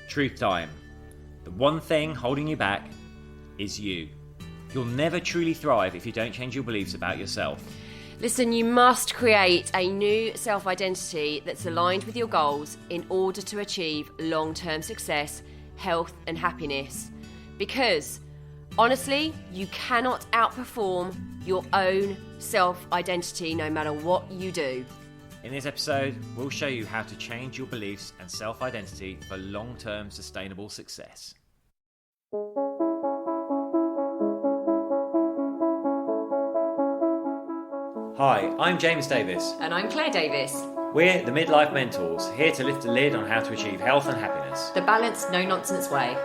Truth time. The one thing holding you back is you. You'll never truly thrive if you don't change your beliefs about yourself. Listen, you must create a new self-identity that's aligned with your goals in order to achieve long-term success, health and happiness. Because, honestly, you cannot outperform your own self-identity no matter what you do. In this episode, we'll show you how to change your beliefs and self-identity for long-term sustainable success. Hi, I'm James Davis. And I'm Claire Davis. We're the Midlife Mentors, here to lift the lid on how to achieve health and happiness. The balanced, no-nonsense way.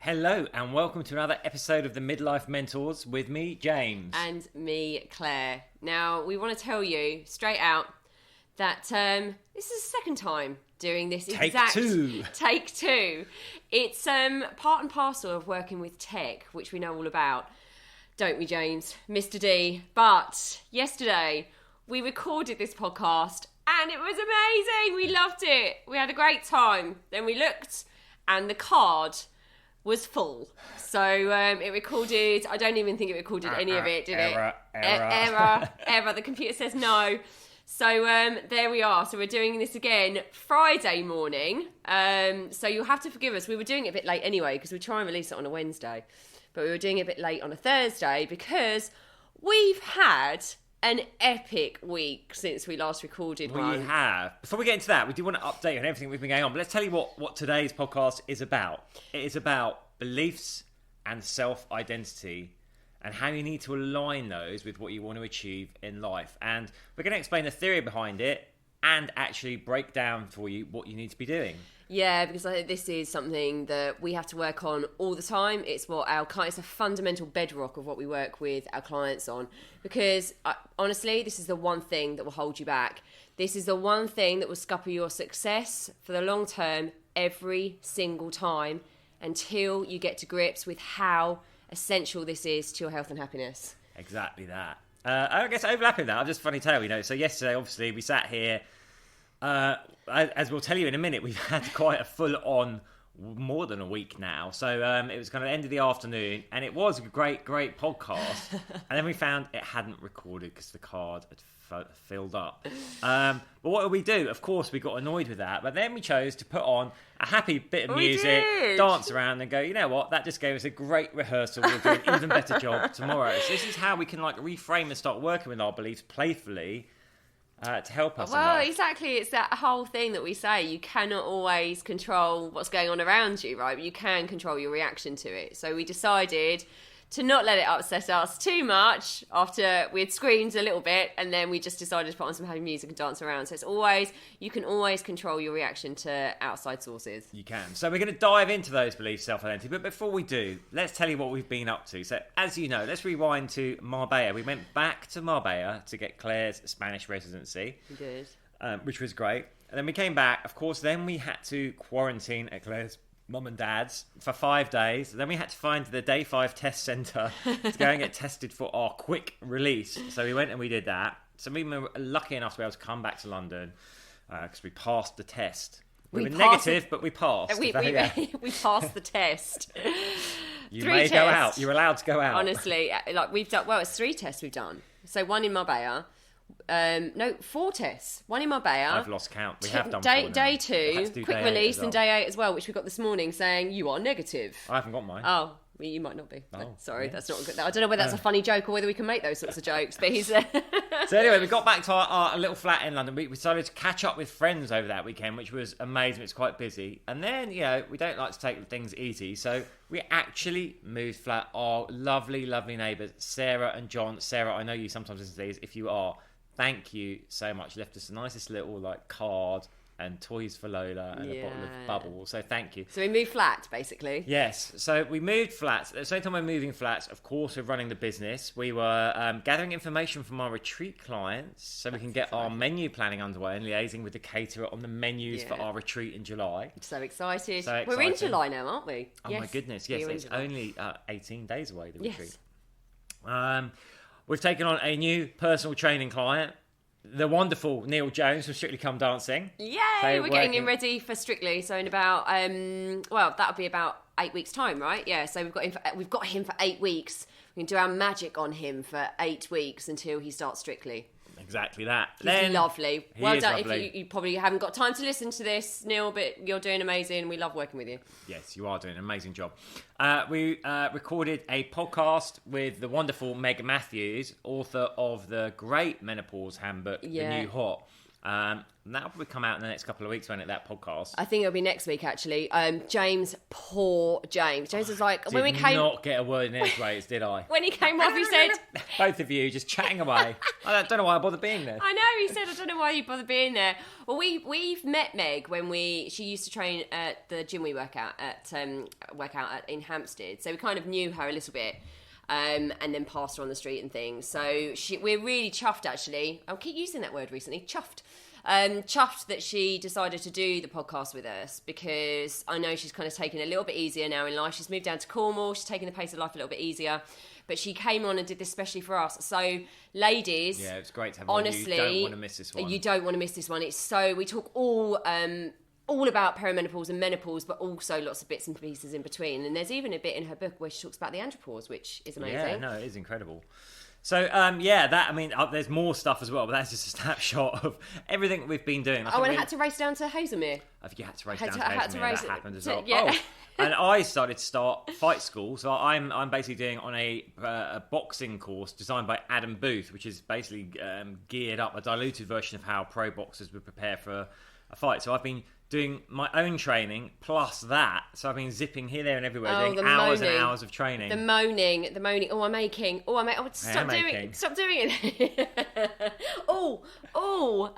Hello and welcome to another episode of the Midlife Mentors with me, James. And me, Claire. Now, we want to tell you straight out that this is the second time doing this Take exact... two. Take two. It's part and parcel of working with tech, which we know all about. Don't we, James? Mr. D. But yesterday, we recorded this podcast and it was amazing. We loved it. We had a great time. Then we looked and the card was full. So it recorded, I don't even think it recorded any of it, did Error. Error. The computer says no. So there we are. So we're doing this again Friday morning. So you'll have to forgive us. We were doing it a bit late anyway because we try and release it on a Wednesday. But we were doing it a bit late on a Thursday because we've had an epic week since we last recorded one. We have. Before we get into that, we do want to update on everything we've been going on. But let's tell you what today's podcast is about. It is about beliefs and self-identity and how you need to align those with what you want to achieve in life. And we're going to explain the theory behind it and actually break down for you what you need to be doing. Yeah, because I think this is something that we have to work on all the time. It's what our clients, it's a fundamental bedrock of what we work with our clients on. Because honestly, this is the one thing that will hold you back. This is the one thing that will scupper your success for the long term every single time until you get to grips with how essential this is to your health and happiness. Exactly that. I guess overlapping that, I've just funny tale, So yesterday, obviously, we sat here. As we'll tell you in a minute, we've had quite a full-on, more than a week now. So it was kind of end of the afternoon, and it was a great podcast. And then we found it hadn't recorded because the card had filled up. But what did we do? Of course, we got annoyed with that. But then we chose to put on a happy bit of music, dance around, and go, you know what? That just gave us a great rehearsal. We'll do an even better job tomorrow. So this is how we can reframe and start working with our beliefs playfully. To help us. Well, exactly. It's that whole thing that we say. You cannot always control what's going on around you, right? But you can control your reaction to it. So we decided to not let it upset us too much after we had screamed a little bit, and then we just decided to put on some happy music and dance around. So you can always control your reaction to outside sources. You can. So we're going to dive into those beliefs, self-identity. But before we do, let's tell you what we've been up to. So as you know, let's rewind to Marbella. We went back to Marbella to get Claire's Spanish residency. We did. Which was great. And then we came back. Of course, then we had to quarantine at Claire's mum and dad's for 5 days. Then we had to find the day 5 test centre to go and get tested for our quick release. So we went and we did that. So we were lucky enough to be able to come back to London because we passed the test. We were negative, but we passed. We passed the test. You may go out. You're allowed to go out. Honestly, we've done. Well, it's 3 tests we've done. So 1 in Marbella. 4 tests. 1 in Marbella. I've lost count. We have done day 2, quick release, well. and day 8 as well, which we got this morning saying you are negative. I haven't got mine. Oh, well, you might not be. Oh, sorry, yeah. That's not good. I don't know whether that's a funny joke or whether we can make those sorts of jokes. But he's. So anyway, we got back to our little flat in London. We decided to catch up with friends over that weekend, which was amazing. It's quite busy. And then, we don't like to take things easy. So we actually moved flat. Our lovely, lovely neighbours, Sarah and John. Sarah, I know you sometimes listen to these. If you are, thank you so much. Left us the nicest little card and toys for Lola and a bottle of bubble. So thank you. So we moved flat, basically. Yes. So we moved flats. At the same time we're moving flats, of course, we're running the business. We were gathering information from our retreat clients so we can get our menu planning underway and liaising with the caterer on the menus for our retreat in July. So excited. So we're in July now, aren't we? Oh my goodness, yes. It's only 18 days away, the retreat. We've taken on a new personal training client, the wonderful Neil Jones from Strictly Come Dancing. Yay! We're getting him ready for Strictly. So in about, that'll be about 8 weeks' time, right? Yeah. So we've got him for 8 weeks. We can do our magic on him for 8 weeks until he starts Strictly. Exactly that. He's lovely. Well done. Lovely. If you probably haven't got time to listen to this, Neil, but you're doing amazing. We love working with you. Yes, you are doing an amazing job. We recorded a podcast with the wonderful Meg Matthews, author of the great Menopause Handbook, The New Hot. That'll probably come out in the next couple of weeks, won't it, that podcast? I think it'll be next week, actually. James, poor James. James was like, did not get a word in edgeways, did I? When he came off, he said... Both of you just chatting away. I don't know why I bother being there. I know, he said, I don't know why you bother being there. Well, we've met Meg when she used to train at the gym we work out at in Hampstead. So we kind of knew her a little bit. And then passed her on the street and things. So we're really chuffed, actually. I'll keep using that word recently, chuffed. Chuffed that she decided to do the podcast with us, because I know she's kind of taken it a little bit easier now in life. She's moved down to Cornwall. She's taking the pace of life a little bit easier. But she came on and did this especially for us. So, ladies... Yeah, it's great to have honestly, you. Don't want to miss this one. You don't want to miss this one. We talk all about perimenopause and menopause, but also lots of bits and pieces in between. And there's even a bit in her book where she talks about the andropause, which is amazing. Yeah, no, it is incredible. So, there's more stuff as well, but that's just a snapshot of everything we've been doing. I had to race down to Hazelmere. You had to race down to Hazelmere, that happened as well. Yeah. And I started to start fight school. So I'm basically doing on a boxing course designed by Adam Booth, which is basically geared up, a diluted version of how pro boxers would prepare for a fight. So I've been doing my own training plus that. So I've been zipping here, there and everywhere, doing hours and hours of training. The moaning. Oh, I'm aching. Oh, stop doing it.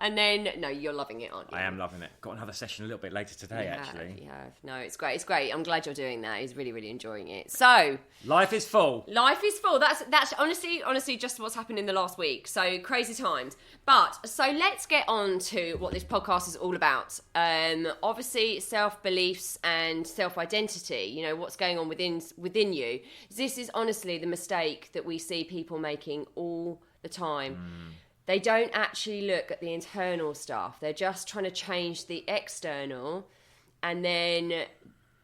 And then, no, you're loving it, aren't you? I am loving it. Got another session a little bit later today, actually. Yeah, no, it's great. It's great. I'm glad you're doing that. He's really, really enjoying it. So... Life is full. That's honestly just what's happened in the last week. So, crazy times. So let's get on to what this podcast is all about. Obviously, self-beliefs and self-identity, you know, what's going on within you. This is honestly the mistake that we see people making all the time. They don't actually look at the internal stuff. They're just trying to change the external, and then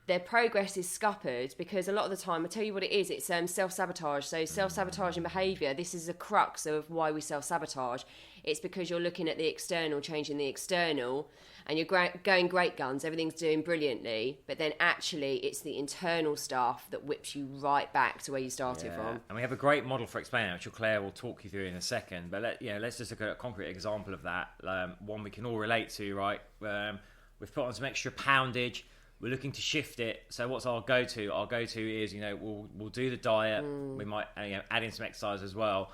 their progress is scuppered, because a lot of the time, I'll tell you what it is, it's self-sabotage. So self-sabotaging behaviour, this is the crux of why we self-sabotage. It's because you're looking at the external, changing the external, and you're going great guns, everything's doing brilliantly, but then actually it's the internal stuff that whips you right back to where you started from. And we have a great model for explaining it, which Claire will talk you through in a second, but let's just look at a concrete example of that, one we can all relate to, right? We've put on some extra poundage, we're looking to shift it. So what's our go-to? Our go-to is, we'll do the diet, we might add in some exercise as well.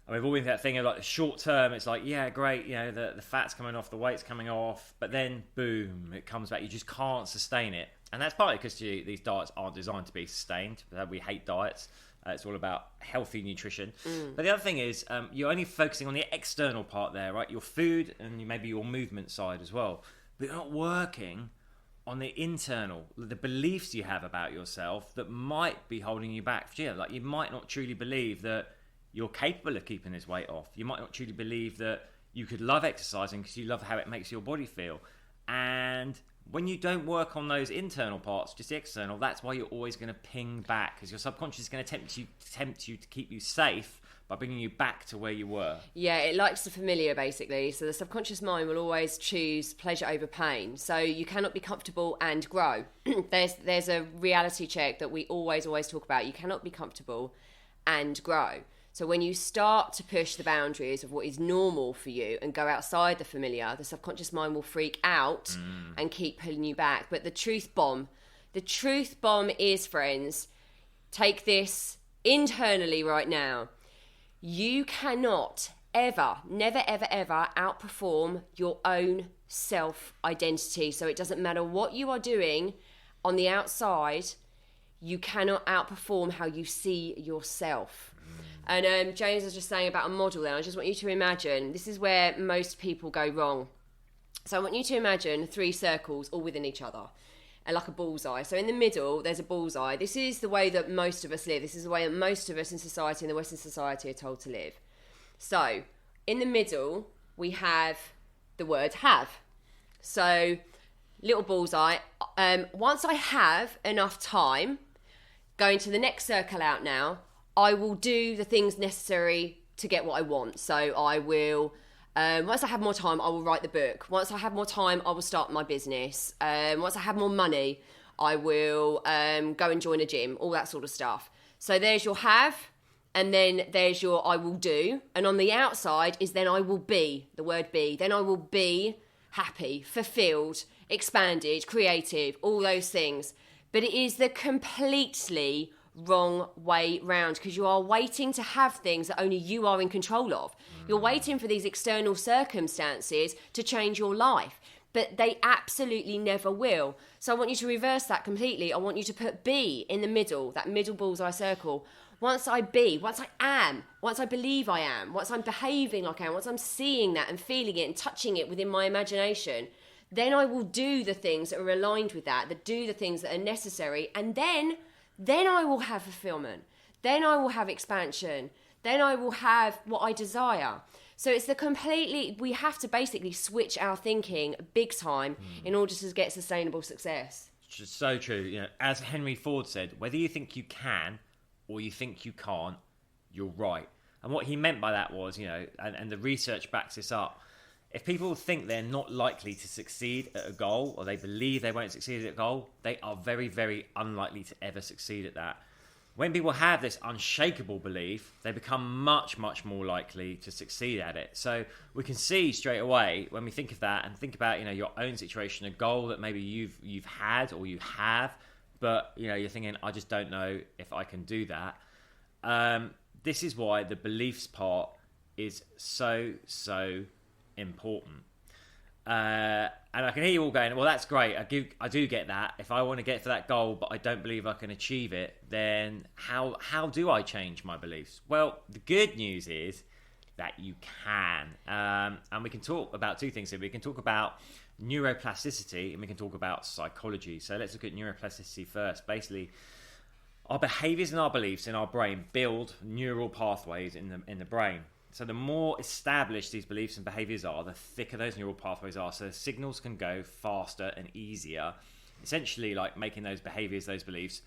And we've all been that thing of like short term, it's like, yeah, great, the fat's coming off, the weight's coming off, but then boom, it comes back. You just can't sustain it. And that's partly because these diets aren't designed to be sustained. We hate diets. It's all about healthy nutrition. But the other thing is, you're only focusing on the external part there, right? Your food and maybe your movement side as well. But you're not working on the internal, the beliefs you have about yourself that might be holding you back. Like you might not truly believe that you're capable of keeping this weight off. You might not truly believe that you could love exercising because you love how it makes your body feel. And when you don't work on those internal parts, just the external, that's why you're always going to ping back, because your subconscious is going to tempt you to keep you safe by bringing you back to where you were. Yeah, it likes the familiar, basically. So the subconscious mind will always choose pleasure over pain. So you cannot be comfortable and grow. There's a reality check that we always talk about. You cannot be comfortable and grow. So when you start to push the boundaries of what is normal for you and go outside the familiar, the subconscious mind will freak out and keep pulling you back. But the truth bomb is, friends, take this internally right now. You cannot ever, never, ever, ever outperform your own self-identity. So it doesn't matter what you are doing on the outside, you cannot outperform how you see yourself. And James was just saying about a model there. I just want you to imagine, this is where most people go wrong. So I want you to imagine 3 circles all within each other, and like a bullseye. So in the middle, there's a bullseye. This is the way that most of us live. This is the way that most of us in society, in the Western society, are told to live. So in the middle, we have the word have. So little bullseye. Once I have enough time, going to the next circle out now, I will do the things necessary to get what I want. So I will, once I have more time, I will write the book. Once I have more time, I will start my business. Once I have more money, I will go and join a gym, all that sort of stuff. So there's your have, and then there's your I will do. And on the outside is then I will be, the word be. Then I will be happy, fulfilled, expanded, creative, all those things. But it is the completely wrong way round, because you are waiting to have things that only you are in control of. You're waiting for these external circumstances to change your life, but they absolutely never will. So I want you to reverse that completely. I want you to put be in the middle, that middle bullseye circle. Once I be, once I am, once I believe I am, once I'm behaving like I am, once I'm seeing that and feeling it and touching it within my imagination, then I will do the things that are aligned with that do the things that are necessary, and then I will have fulfillment. Then I will have expansion. Then I will have what I desire. So it's we have to basically switch our thinking big time in order to get sustainable success. Which is so true. You know, as Henry Ford said, whether you think you can or you think you can't, you're right. And what he meant by that was, you know, and the research backs this up, if people think they're not likely to succeed at a goal, or they believe they won't succeed at a goal, they are very, very unlikely to ever succeed at that. When people have this unshakable belief, they become much, much more likely to succeed at it. So we can see straight away when we think of that and think about, you know, your own situation, a goal that maybe you've had or you have, but you know, you're thinking, I just don't know if I can do that. This is why the beliefs part is so important. And I can hear you all going, well, that's great. I do get that. If I want to get for that goal, but I don't believe I can achieve it, then how do I change my beliefs? Well, the good news is that you can. And we can talk about 2 things here. We can talk about neuroplasticity and we can talk about psychology. So let's look at neuroplasticity first. Basically, our behaviors and our beliefs in our brain build neural pathways in the brain. So the more established these beliefs and behaviors are, the thicker those neural pathways are. So the signals can go faster and easier, essentially like making those behaviors, those beliefs,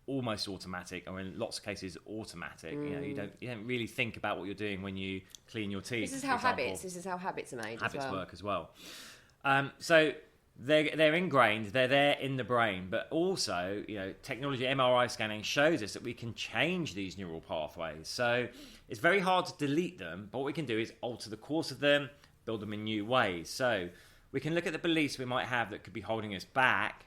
almost automatic, or in lots of cases automatic. You know, you don't really think about what you're doing when you clean your teeth. This is how habits are made. Habits work as well. So they're ingrained, they're there in the brain, but also, you know, technology, MRI scanning shows us that we can change these neural pathways. So it's very hard to delete them, but what we can do is alter the course of them, build them in new ways. So we can look at the beliefs we might have that could be holding us back,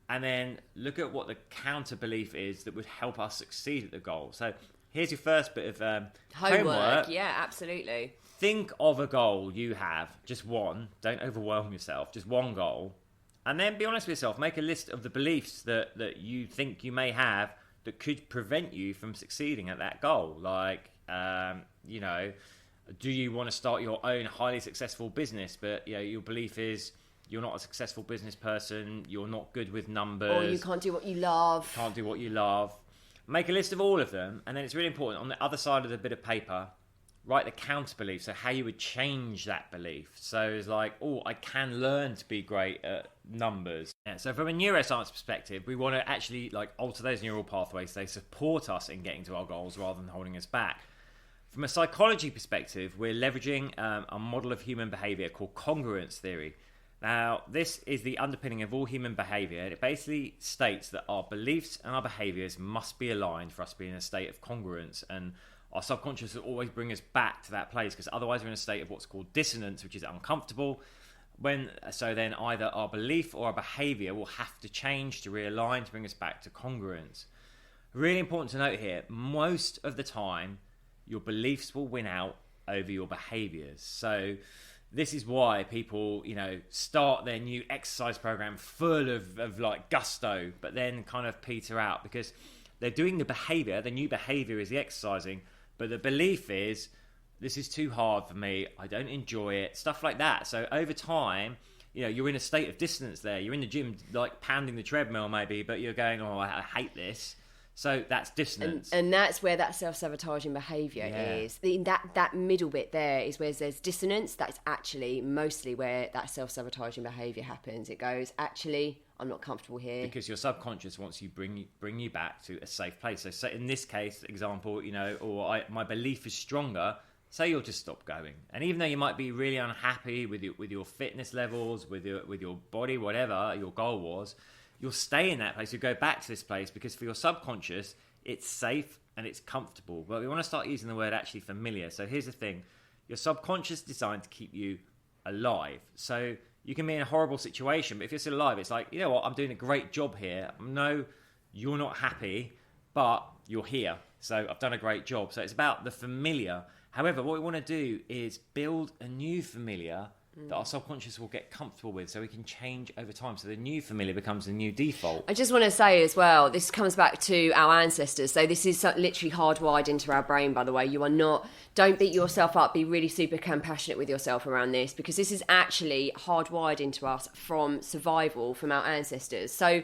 and then look at what the counter belief is that would help us succeed at the goal. So here's your first bit of homework. Yeah, absolutely. Think of a goal you have, just one. Don't overwhelm yourself, just one goal. And then be honest with yourself. Make a list of the beliefs that you think you may have that could prevent you from succeeding at that goal. Like, you know, do you want to start your own highly successful business, but you know, your belief is you're not a successful business person, you're not good with numbers. Or you can't do what you love. Can't do what you love. Make a list of all of them, and then it's really important, on the other side of the bit of paper, write the counter belief, so how you would change that belief. So it's like, oh, I can learn to be great at numbers. Yeah, so from a neuroscience perspective, we want to actually like alter those neural pathways. They support us in getting to our goals rather than holding us back. From a psychology perspective, we're leveraging a model of human behavior called congruence theory. Now, this is the underpinning of all human behavior. It basically states that our beliefs and our behaviors must be aligned for us to be in a state of congruence, and our subconscious will always bring us back to that place, because otherwise we're in a state of what's called dissonance, which is uncomfortable. So then either our belief or our behavior will have to change to realign to bring us back to congruence. Really important to note here, most of the time your beliefs will win out over your behaviors. So this is why people, start their new exercise program full of like gusto, but then kind of peter out because they're doing the behavior. The new behavior is the exercising, but the belief is, this is too hard for me. I don't enjoy it. Stuff like that. So over time, you're in a state of dissonance there. You're in the gym, like pounding the treadmill maybe, but you're going, oh, I hate this. So that's dissonance. And that's where that self-sabotaging behaviour is. That middle bit there is where there's dissonance. That's actually mostly where that self-sabotaging behaviour happens. It goes, actually, I'm not comfortable here. Because your subconscious wants to bring you back to a safe place. So in this case, example, my belief is stronger. So you'll just stop going. And even though you might be really unhappy with your fitness levels, with your body, whatever your goal was, you'll stay in that place. You'll go back to this place because for your subconscious, it's safe and it's comfortable. But we want to start using the word actually familiar. So here's the thing. Your subconscious is designed to keep you alive. So you can be in a horrible situation, but if you're still alive, it's like, you know what, I'm doing a great job here. No, you're not happy, but you're here. So I've done a great job. So it's about the familiar. However, what we want to do is build a new familiar that our subconscious will get comfortable with, so we can change over time. So the new familiar becomes the new default. I just want to say as well, this comes back to our ancestors. So this is literally hardwired into our brain, by the way. Don't beat yourself up. Be really super compassionate with yourself around this, because this is actually hardwired into us from survival, from our ancestors. So,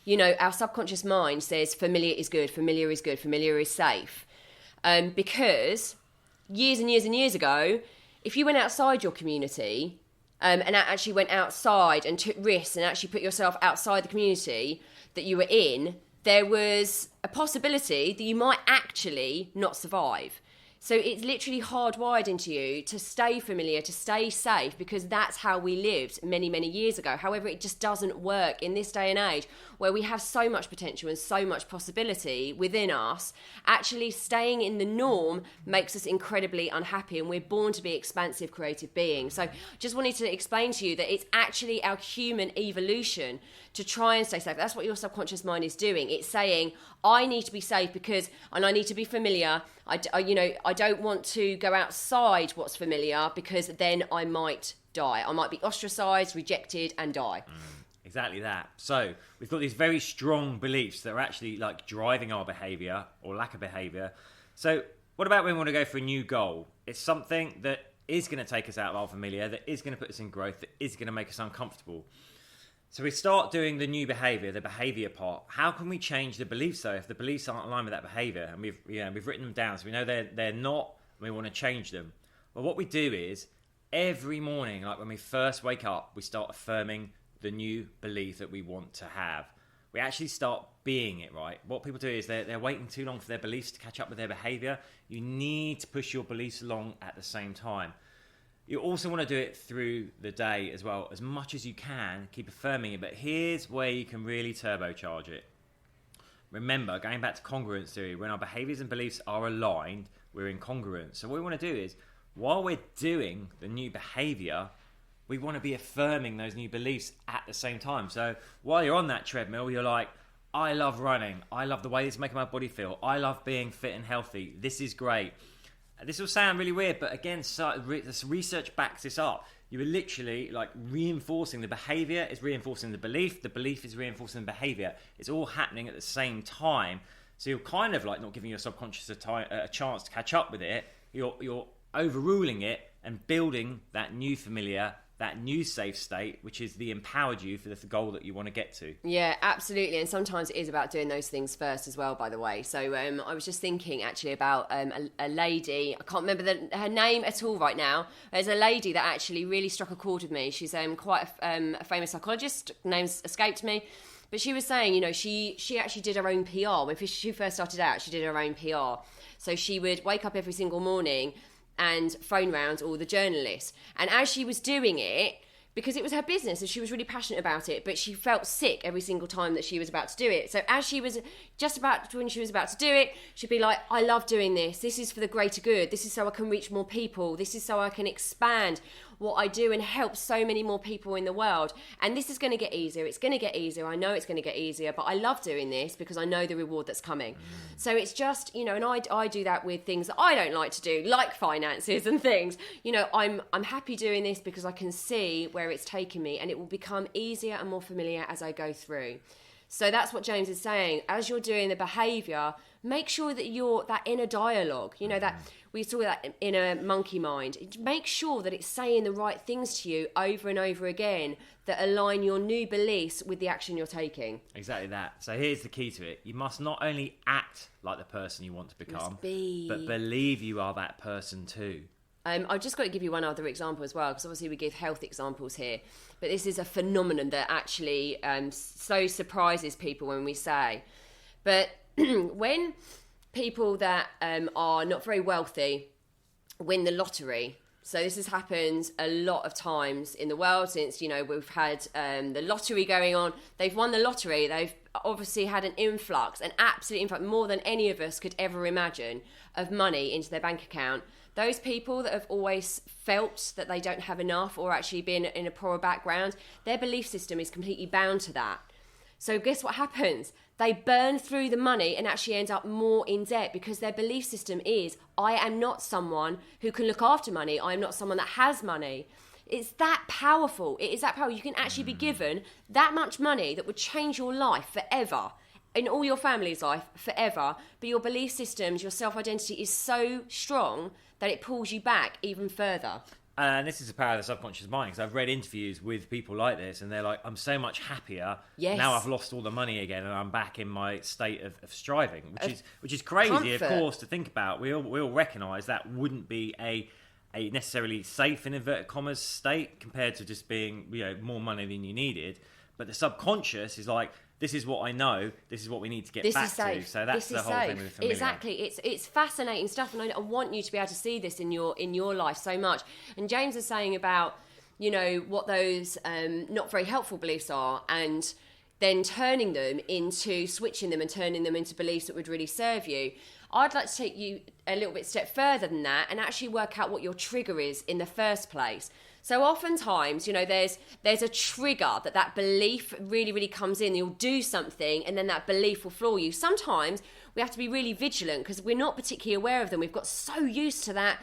our subconscious mind says familiar is good, familiar is good, familiar is safe. Because years and years and years ago, if you went outside your community and actually went outside and took risks and actually put yourself outside the community that you were in, there was a possibility that you might actually not survive. So it's literally hardwired into you to stay familiar, to stay safe, because that's how we lived many, many years ago. However, it just doesn't work in this day and age where we have so much potential and so much possibility within us. Actually, staying in the norm makes us incredibly unhappy, and we're born to be expansive, creative beings. So just wanted to explain to you that it's actually our human evolution to try and stay safe. That's what your subconscious mind is doing. It's saying, I need to be safe and I need to be familiar. I don't want to go outside what's familiar, because then I might die. I might be ostracized, rejected, and die. Exactly that. So we've got these very strong beliefs that are actually like driving our behavior or lack of behavior. So what about when we want to go for a new goal? It's something that is going to take us out of our familiar, that is going to put us in growth, that is going to make us uncomfortable. So we start doing the new behavior, the behavior part. How can we change the beliefs though if the beliefs aren't aligned with that behavior? And we've written them down, so we know they're not, and we want to change them. But what we do is every morning, like when we first wake up, we start affirming the new belief that we want to have. We actually start being it, right? What people do is they're waiting too long for their beliefs to catch up with their behavior. You need to push your beliefs along at the same time. You also want to do it through the day as well, as much as you can. Keep affirming it, but here's where you can really turbocharge it. Remember, going back to congruence theory, when our behaviors and beliefs are aligned, we're in congruence. So what we want to do is, while we're doing the new behavior, we want to be affirming those new beliefs at the same time. So while you're on that treadmill, you're like, I love running. I love the way it's making my body feel. I love being fit and healthy. This is great. This will sound really weird, but again, this research backs this up. You are literally like reinforcing the behavior is reinforcing the belief is reinforcing the behavior. It's all happening at the same time. So you're kind of like not giving your subconscious a chance to catch up with it. You're overruling it and building that new familiar, that new safe state, which is the empowered you for the goal that you want to get to. Yeah, absolutely. And sometimes it is about doing those things first as well, by the way. So I was just thinking actually about a lady, I can't remember her name at all right now. There's a lady that actually really struck a chord with me. She's quite a famous psychologist, name's escaped me. But she was saying, she actually did her own PR. When she first started out, she did her own PR. So she would wake up every single morning and phone round all the journalists. And as she was doing it, because it was her business and she was really passionate about it, but she felt sick every single time that she was about to do it. So as she was when she was about to do it, she'd be like, I love doing this. This is for the greater good. This is so I can reach more people. This is so I can expand what I do and help so many more people in the world. And this is going to get easier. It's going to get easier. I know it's going to get easier, but I love doing this because I know the reward that's coming. So it's just, you know, and I do that with things that I don't like to do, like finances and things. You know, I'm happy doing this because I can see where it's taken me, and it will become easier and more familiar as I go through. So that's what James is saying. As you're doing the behaviour, make sure that you're that inner dialogue, you know, that we saw that inner monkey mind. Make sure that it's saying the right things to you over and over again that align your new beliefs with the action you're taking. Exactly that. So here's the key to it. You must not only act like the person you want to become, but believe you are that person too. I've just got to give you one other example as well, because obviously we give health examples here, but this is a phenomenon that actually so surprises people when we say. But when people that are not very wealthy win the lottery, so this has happened a lot of times in the world since, you know, we've had the lottery going on. They've won the lottery. They've obviously had an influx, an absolute influx, more than any of us could ever imagine, of money into their bank account. Those people that have always felt that they don't have enough or actually been in a poorer background, their belief system is completely bound to that. So guess what happens? They burn through the money and actually end up more in debt because their belief system is, I am not someone who can look after money. I am not someone that has money. It's that powerful. It is that powerful. You can actually be given that much money that would change your life forever, in all your family's life forever. But your belief systems, your self-identity is so strong that it pulls you back even further. And this is the power of the subconscious mind, because I've read interviews with people like this, and they're like, I'm so much happier. Yes. Now I've lost all the money again, and I'm back in my state of striving, which is crazy, comfort. of course, to think about. We all recognise that wouldn't be a necessarily safe, in inverted commas, state compared to just being, you know, more money than you needed. But the subconscious is like, this is what I know, this is what we need to get this back is safe. to. So that's this the whole thing with the familiar. Exactly. It's fascinating stuff, and I want you to be able to see this in your life so much. And James is saying about, you know, what those not very helpful beliefs are, and then turning them into, switching them and turning them into beliefs that would really serve you. I'd like to take you a little bit step further than that and actually work out what your trigger is in the first place. So oftentimes, you know, there's a trigger that belief really, really comes in. You'll do something and then that belief will floor you. Sometimes we have to be really vigilant because we're not particularly aware of them. We've got so used to that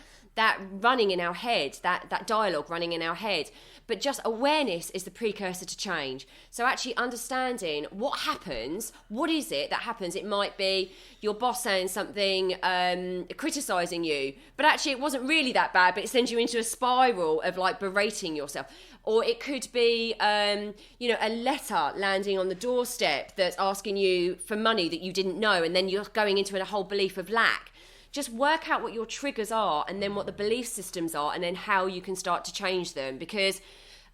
running in our head, that dialogue running in our head. But just awareness is the precursor to change. So actually understanding what happens, what is it that happens? It might be your boss saying something, criticising you, but actually it wasn't really that bad, but it sends you into a spiral of like berating yourself. Or it could be, you know, a letter landing on the doorstep that's asking you for money that you didn't know, and then you're going into a whole belief of lack. Just work out what your triggers are and then what the belief systems are and then how you can start to change them. Because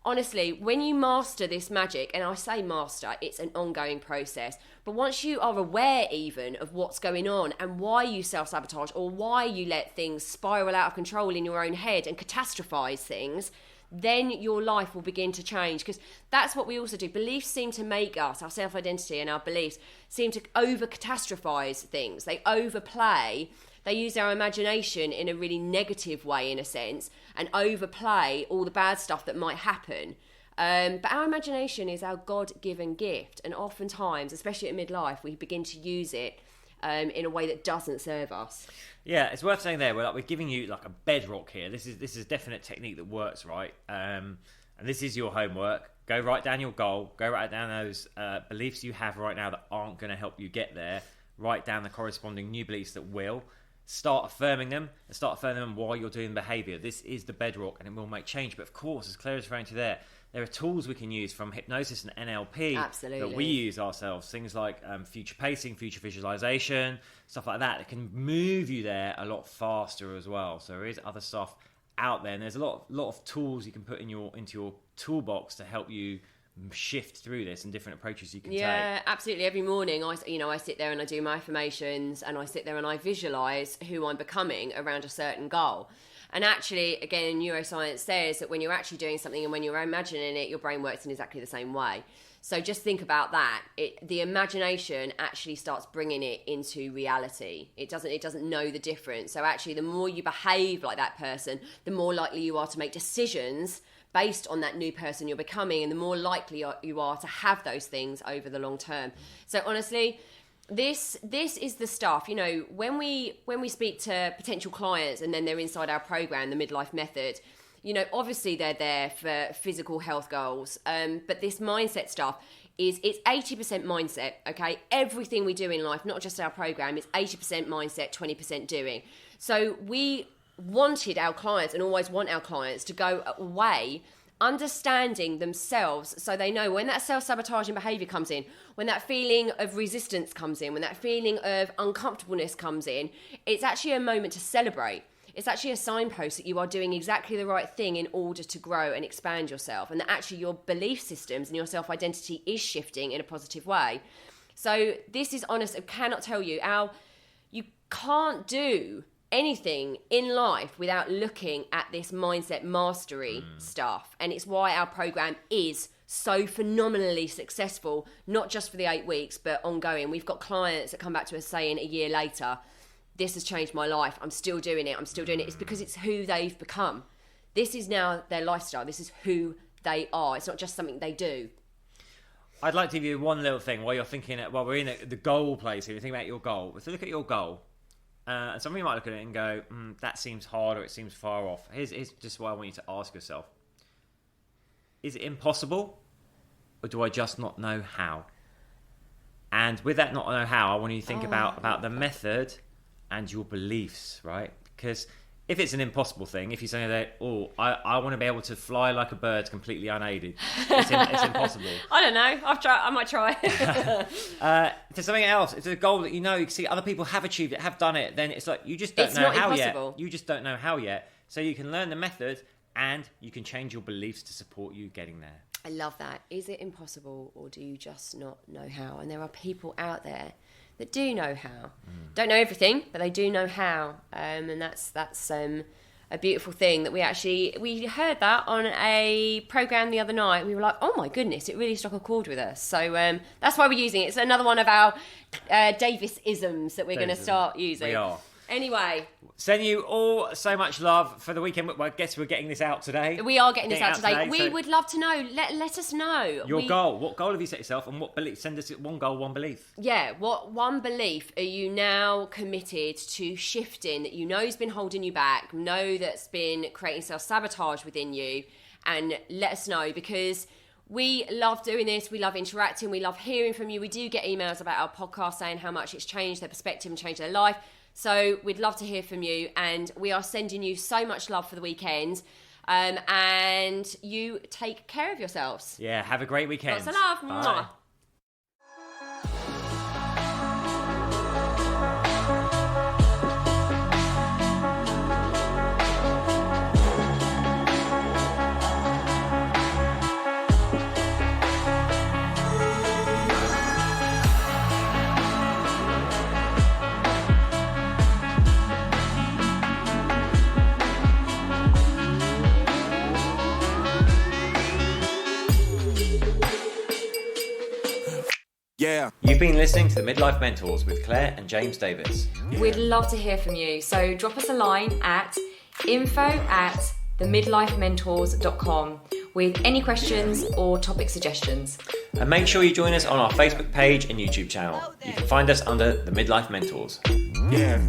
honestly, when you master this magic, and I say master, it's an ongoing process. But once you are aware even of what's going on and why you self-sabotage or why you let things spiral out of control in your own head and catastrophize things, then your life will begin to change. Because that's what we also do. Beliefs seem to make us, our self-identity and our beliefs, seem to over-catastrophize things. They overplay. They use our imagination in a really negative way, in a sense, and overplay all the bad stuff that might happen. But our imagination is our God-given gift, and oftentimes, especially at midlife, we begin to use it in a way that doesn't serve us. Yeah, it's worth saying there, we're giving you like a bedrock here. This is a definite technique that works, right? And this is your homework. Go write down your goal. Go write down those beliefs you have right now that aren't going to help you get there. Write down the corresponding new beliefs that will. Start affirming them, and start affirming them while you're doing behaviour. This is the bedrock, and it will make change. But of course, as Claire is referring to there are tools we can use from hypnosis and NLP that we use ourselves. Things like future pacing, future visualization, stuff like that can move you there a lot faster as well. So there is other stuff out there, and there's a lot of tools you can put into your toolbox to help you shift through this and different approaches you can take. Yeah, absolutely. Every morning I sit there and I do my affirmations, and I sit there and I visualize who I'm becoming around a certain goal. And actually, again, neuroscience says that when you're actually doing something and when you're imagining it, your brain works in exactly the same way. So just think about that. The imagination actually starts bringing it into reality. It doesn't know the difference. So actually, the more you behave like that person, the more likely you are to make decisions based on that new person you're becoming, and the more likely you are to have those things over the long term. So honestly, this is the stuff, you know, when we speak to potential clients and then they're inside our program, the Midlife Method, you know, obviously they're there for physical health goals, but this mindset stuff it's 80% mindset, okay? Everything we do in life, not just our program, is 80% mindset, 20% doing. So we wanted our clients, and always want our clients, to go away understanding themselves, so they know when that self-sabotaging behaviour comes in, when that feeling of resistance comes in, when that feeling of uncomfortableness comes in, it's actually a moment to celebrate. It's actually a signpost that you are doing exactly the right thing in order to grow and expand yourself, and that actually your belief systems and your self-identity is shifting in a positive way. So this is honest. I cannot tell you, you can't do anything in life without looking at this mindset mastery stuff. And it's why our program is so phenomenally successful, not just for the 8 weeks, but ongoing. We've got clients that come back to us saying a year later, this has changed my life. I'm still doing it. It's because it's who they've become. This is now their lifestyle. This is who they are. It's not just something they do. I'd like to give you one little thing while you're thinking, while we're in the goal place here, you think about your goal. If you look at your goal, and some of you might look at it and go, that seems hard, or it seems far off. Here's just what I want you to ask yourself. Is it impossible, or do I just not know how? And with that not know how, I want you to think about the method and your beliefs, right? Because if it's an impossible thing, if you say that, I want to be able to fly like a bird completely unaided, it's impossible. I don't know. I might try. If there's something else, if it's a goal that you can see other people have achieved it, have done it, then it's like you just don't know how yet. You just don't know how yet. So you can learn the method and you can change your beliefs to support you getting there. I love that. Is it impossible, or do you just not know how? And there are people out there that do know how. Don't know everything, but they do know how. And that's a beautiful thing that we heard that on a program the other night. We were like, oh my goodness, it really struck a chord with us. So that's why we're using it. It's another one of our Davis-isms that we're going to start using. We are. Anyway. Send you all so much love for the weekend. Well, I guess we're getting this out today. We are getting this out today. We would love to know. Let us know. Your goal. What goal have you set yourself, and what belief? Send us one goal, one belief. Yeah. What one belief are you now committed to shifting that you know has been holding you back, know that's been creating self-sabotage within you, and let us know, because we love doing this. We love interacting. We love hearing from you. We do get emails about our podcast saying how much it's changed their perspective and changed their life. So we'd love to hear from you, and we are sending you so much love for the weekend. And you take care of yourselves. Yeah, have a great weekend. Lots of love. Bye. Mwah. Yeah. You've been listening to the Midlife Mentors with Claire and James Davis. We'd love to hear from you, so drop us a line at info@themidlifementors.com with any questions or topic suggestions. And make sure you join us on our Facebook page and YouTube channel. You can find us under the Midlife Mentors. Yeah.